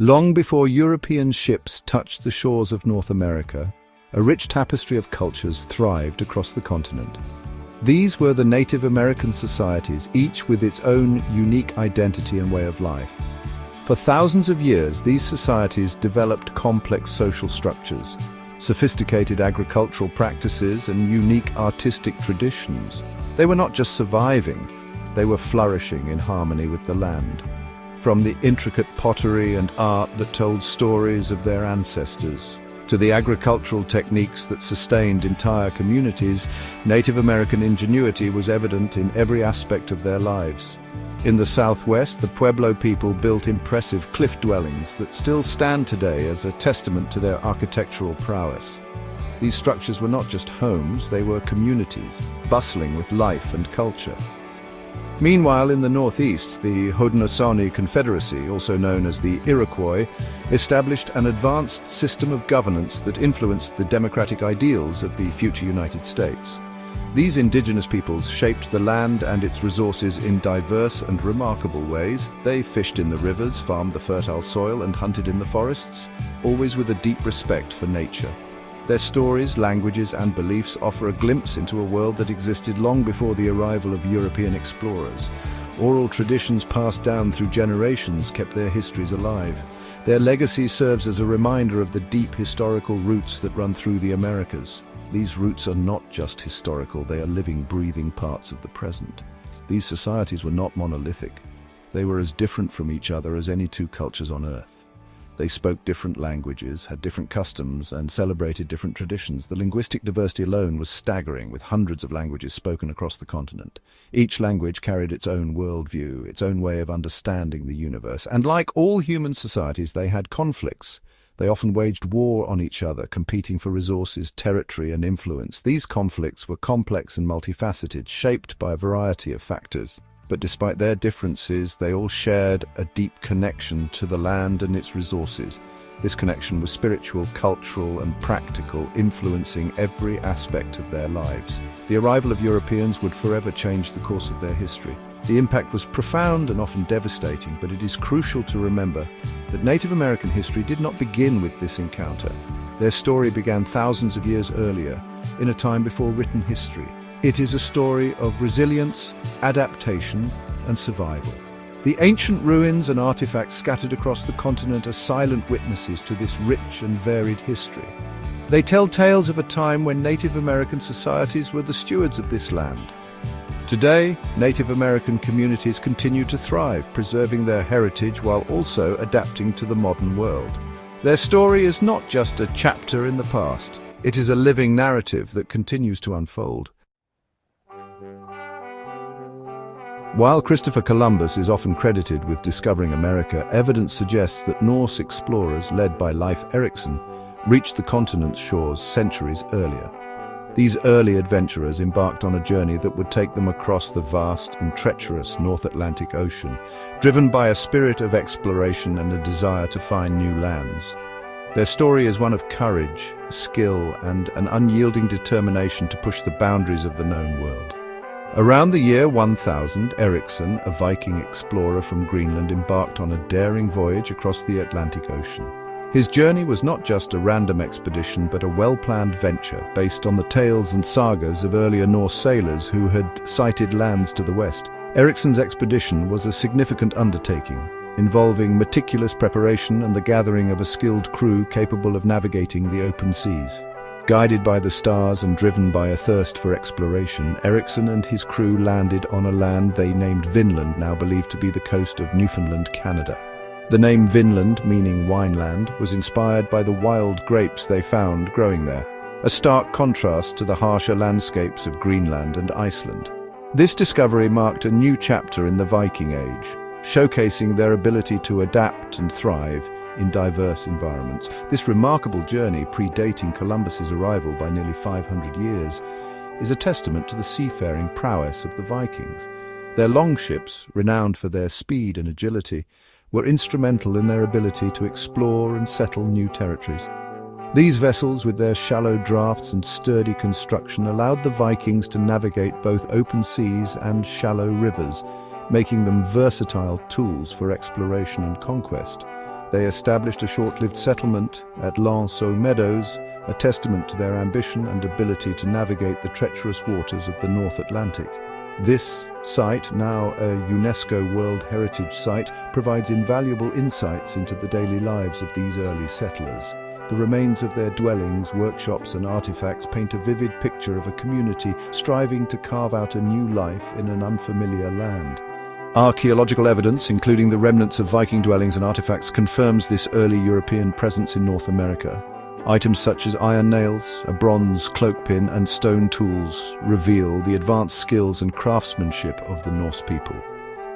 Long before European ships touched the shores of North America, a rich tapestry of cultures thrived across the continent. These were the Native American societies, each with its own unique identity and way of life. For thousands of years, these societies developed complex social structures, sophisticated agricultural practices, and unique artistic traditions. They were not just surviving, they were flourishing in harmony with the land. From the intricate pottery and art that told stories of their ancestors, to the agricultural techniques that sustained entire communities, Native American ingenuity was evident in every aspect of their lives. In the Southwest, the Pueblo people built impressive cliff dwellings that still stand today as a testament to their architectural prowess. These structures were not just homes, they were communities, bustling with life and culture. Meanwhile, in the northeast, the Haudenosaunee Confederacy, also known as the Iroquois, established an advanced system of governance that influenced the democratic ideals of the future United States. These indigenous peoples shaped the land and its resources in diverse and remarkable ways. They fished in the rivers, farmed the fertile soil, and hunted in the forests, always with a deep respect for nature. Their stories, languages, and beliefs offer a glimpse into a world that existed long before the arrival of European explorers. Oral traditions passed down through generations kept their histories alive. Their legacy serves as a reminder of the deep historical roots that run through the Americas. These roots are not just historical, they are living, breathing parts of the present. These societies were not monolithic. They were as different from each other as any two cultures on Earth. They spoke different languages, had different customs, and celebrated different traditions. The linguistic diversity alone was staggering, with hundreds of languages spoken across the continent. Each language carried its own worldview, its own way of understanding the universe. And like all human societies, they had conflicts. They often waged war on each other, competing for resources, territory, and influence. These conflicts were complex and multifaceted, shaped by a variety of factors. But despite their differences, they all shared a deep connection to the land and its resources. This connection was spiritual, cultural, and practical, influencing every aspect of their lives. The arrival of Europeans would forever change the course of their history. The impact was profound and often devastating, but it is crucial to remember that Native American history did not begin with this encounter. Their story began thousands of years earlier, in a time before written history. It is a story of resilience, adaptation, and survival. The ancient ruins and artifacts scattered across the continent are silent witnesses to this rich and varied history. They tell tales of a time when Native American societies were the stewards of this land. Today, Native American communities continue to thrive, preserving their heritage while also adapting to the modern world. Their story is not just a chapter in the past. It is a living narrative that continues to unfold. While Christopher Columbus is often credited with discovering America, evidence suggests that Norse explorers, led by Leif Erikson, reached the continent's shores centuries earlier. These early adventurers embarked on a journey that would take them across the vast and treacherous North Atlantic Ocean, driven by a spirit of exploration and a desire to find new lands. Their story is one of courage, skill, and an unyielding determination to push the boundaries of the known world. Around the year 1000, Erikson, a Viking explorer from Greenland, embarked on a daring voyage across the Atlantic Ocean. His journey was not just a random expedition, but a well-planned venture based on the tales and sagas of earlier Norse sailors who had sighted lands to the west. Erikson's expedition was a significant undertaking, involving meticulous preparation and the gathering of a skilled crew capable of navigating the open seas. Guided by the stars and driven by a thirst for exploration, Erikson and his crew landed on a land they named Vinland, now believed to be the coast of Newfoundland, Canada. The name Vinland, meaning wineland, was inspired by the wild grapes they found growing there, a stark contrast to the harsher landscapes of Greenland and Iceland. This discovery marked a new chapter in the Viking Age, showcasing their ability to adapt and thrive in diverse environments. This remarkable journey, predating Columbus's arrival by nearly 500 years, is a testament to the seafaring prowess of the Vikings. Their longships, renowned for their speed and agility, were instrumental in their ability to explore and settle new territories. These vessels, with their shallow drafts and sturdy construction, allowed the Vikings to navigate both open seas and shallow rivers, making them versatile tools for exploration and conquest. They established a short-lived settlement at Lens-aux-Meadows, a testament to their ambition and ability to navigate the treacherous waters of the North Atlantic. This site, now a UNESCO World Heritage Site, provides invaluable insights into the daily lives of these early settlers. The remains of their dwellings, workshops and artifacts paint a vivid picture of a community striving to carve out a new life in an unfamiliar land. Archaeological evidence, including the remnants of Viking dwellings and artifacts, confirms this early European presence in North America. Items such as iron nails, a bronze cloakpin and stone tools reveal the advanced skills and craftsmanship of the Norse people.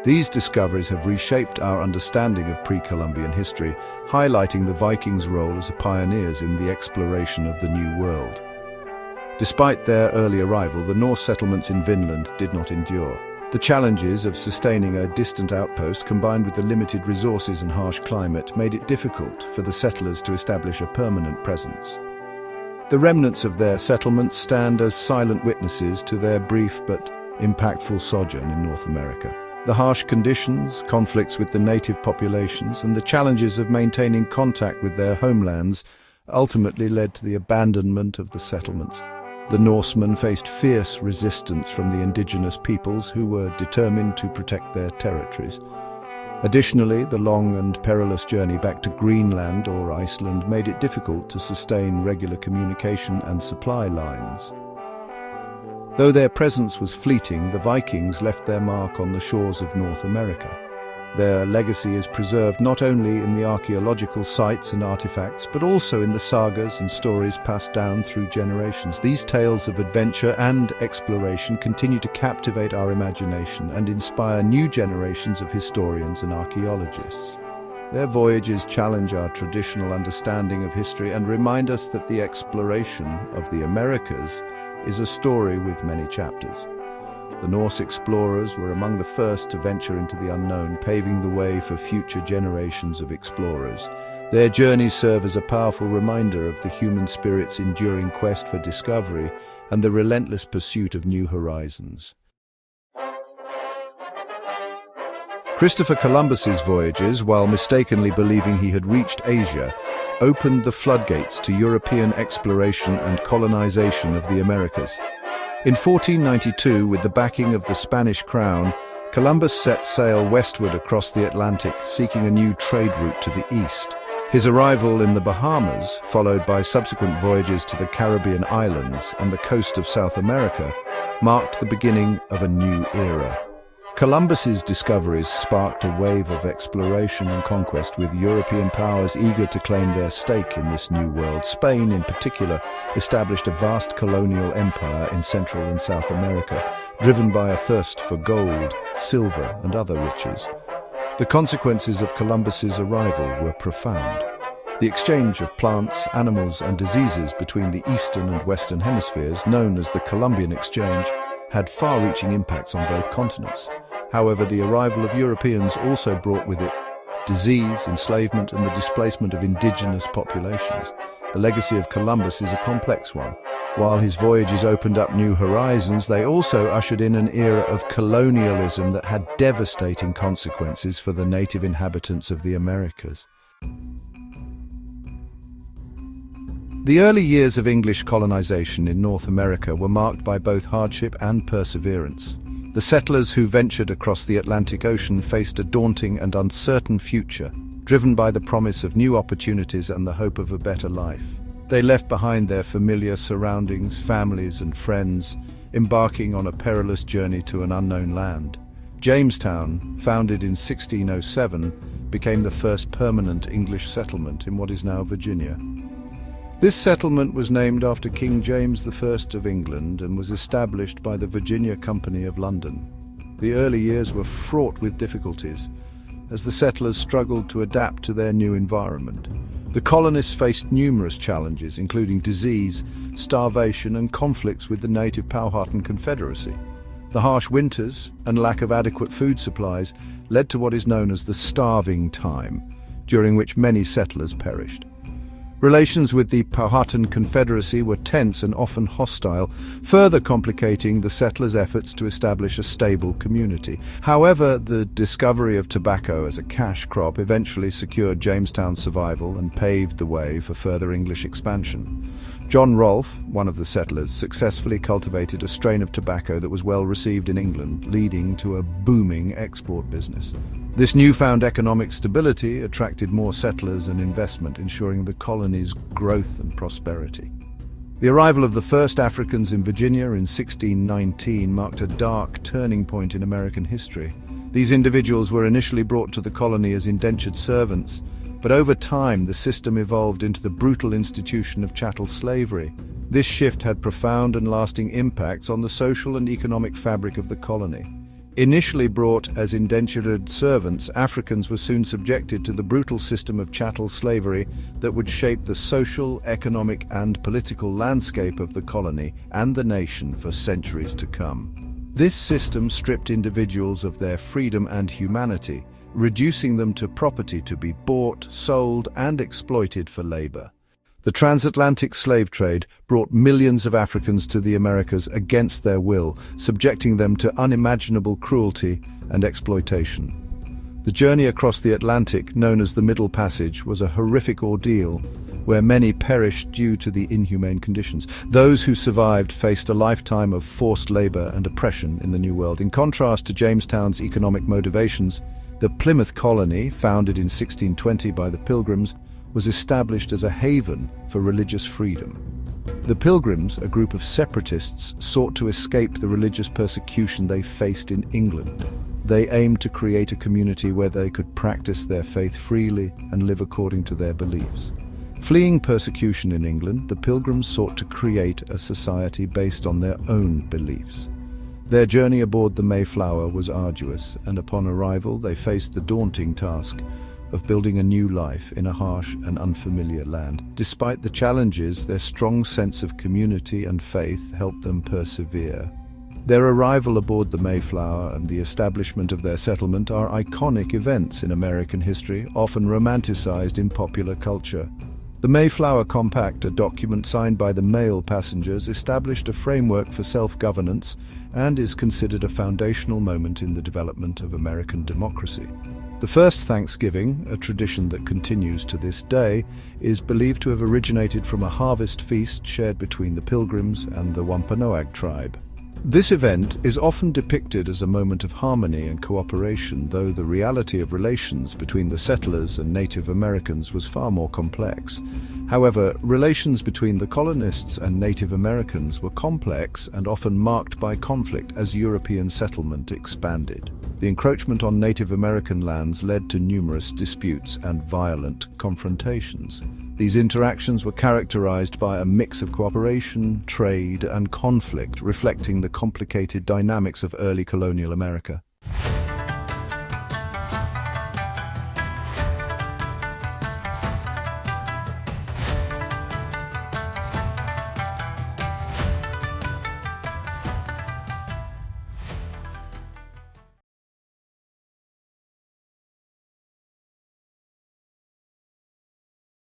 These discoveries have reshaped our understanding of pre-Columbian history, highlighting the Vikings' role as pioneers in the exploration of the New World. Despite their early arrival, the Norse settlements in Vinland did not endure. The challenges of sustaining a distant outpost, combined with the limited resources and harsh climate, made it difficult for the settlers to establish a permanent presence. The remnants of their settlements stand as silent witnesses to their brief but impactful sojourn in North America. The harsh conditions, conflicts with the native populations, and the challenges of maintaining contact with their homelands ultimately led to the abandonment of the settlements. The Norsemen faced fierce resistance from the indigenous peoples who were determined to protect their territories. Additionally, the long and perilous journey back to Greenland or Iceland made it difficult to sustain regular communication and supply lines. Though their presence was fleeting, the Vikings left their mark on the shores of North America. Their legacy is preserved not only in the archaeological sites and artifacts, but also in the sagas and stories passed down through generations. These tales of adventure and exploration continue to captivate our imagination and inspire new generations of historians and archaeologists. Their voyages challenge our traditional understanding of history and remind us that the exploration of the Americas is a story with many chapters. The Norse explorers were among the first to venture into the unknown, paving the way for future generations of explorers. Their journeys serve as a powerful reminder of the human spirit's enduring quest for discovery and the relentless pursuit of new horizons. Christopher Columbus's voyages, while mistakenly believing he had reached Asia, opened the floodgates to European exploration and colonization of the Americas. In 1492, with the backing of the Spanish crown, Columbus set sail westward across the Atlantic, seeking a new trade route to the east. His arrival in the Bahamas, followed by subsequent voyages to the Caribbean islands and the coast of South America, marked the beginning of a new era. Columbus's discoveries sparked a wave of exploration and conquest, with European powers eager to claim their stake in this new world. Spain, in particular, established a vast colonial empire in Central and South America, driven by a thirst for gold, silver, and other riches. The consequences of Columbus's arrival were profound. The exchange of plants, animals, and diseases between the eastern and western hemispheres, known as the Columbian Exchange, had far-reaching impacts on both continents. However, the arrival of Europeans also brought with it disease, enslavement, and the displacement of indigenous populations. The legacy of Columbus is a complex one. While his voyages opened up new horizons, they also ushered in an era of colonialism that had devastating consequences for the native inhabitants of the Americas. The early years of English colonization in North America were marked by both hardship and perseverance. The settlers who ventured across the Atlantic Ocean faced a daunting and uncertain future, driven by the promise of new opportunities and the hope of a better life. They left behind their familiar surroundings, families, and friends, embarking on a perilous journey to an unknown land. Jamestown, founded in 1607, became the first permanent English settlement in what is now Virginia. This settlement was named after King James I of England and was established by the Virginia Company of London. The early years were fraught with difficulties, as the settlers struggled to adapt to their new environment. The colonists faced numerous challenges, including disease, starvation, and conflicts with the native Powhatan Confederacy. The harsh winters and lack of adequate food supplies led to what is known as the Starving Time, during which many settlers perished. Relations with the Powhatan Confederacy were tense and often hostile, further complicating the settlers' efforts to establish a stable community. However, the discovery of tobacco as a cash crop eventually secured Jamestown's survival and paved the way for further English expansion. John Rolfe, one of the settlers, successfully cultivated a strain of tobacco that was well received in England, leading to a booming export business. This newfound economic stability attracted more settlers and investment, ensuring the colony's growth and prosperity. The arrival of the first Africans in Virginia in 1619 marked a dark turning point in American history. These individuals were initially brought to the colony as indentured servants, but over time the system evolved into the brutal institution of chattel slavery. This shift had profound and lasting impacts on the social and economic fabric of the colony. Initially brought as indentured servants, Africans were soon subjected to the brutal system of chattel slavery that would shape the social, economic, and political landscape of the colony and the nation for centuries to come. This system stripped individuals of their freedom and humanity, reducing them to property to be bought, sold, and exploited for labor. The transatlantic slave trade brought millions of Africans to the Americas against their will, subjecting them to unimaginable cruelty and exploitation. The journey across the Atlantic, known as the Middle Passage, was a horrific ordeal where many perished due to the inhumane conditions. Those who survived faced a lifetime of forced labor and oppression in the New World. In contrast to Jamestown's economic motivations, the Plymouth Colony, founded in 1620 by the Pilgrims, was established as a haven for religious freedom. The Pilgrims, a group of separatists, sought to escape the religious persecution they faced in England. They aimed to create a community where they could practice their faith freely and live according to their beliefs. Fleeing persecution in England, the Pilgrims sought to create a society based on their own beliefs. Their journey aboard the Mayflower was arduous, and upon arrival they faced the daunting task of building a new life in a harsh and unfamiliar land. Despite the challenges, their strong sense of community and faith helped them persevere. Their arrival aboard the Mayflower and the establishment of their settlement are iconic events in American history, often romanticized in popular culture. The Mayflower Compact, a document signed by the male passengers, established a framework for self-governance and is considered a foundational moment in the development of American democracy. The first Thanksgiving, a tradition that continues to this day, is believed to have originated from a harvest feast shared between the Pilgrims and the Wampanoag tribe. This event is often depicted as a moment of harmony and cooperation, though the reality of relations between the settlers and Native Americans was far more complex. However, relations between the colonists and Native Americans were complex and often marked by conflict as European settlement expanded. The encroachment on Native American lands led to numerous disputes and violent confrontations. These interactions were characterized by a mix of cooperation, trade, and conflict, reflecting the complicated dynamics of early colonial America.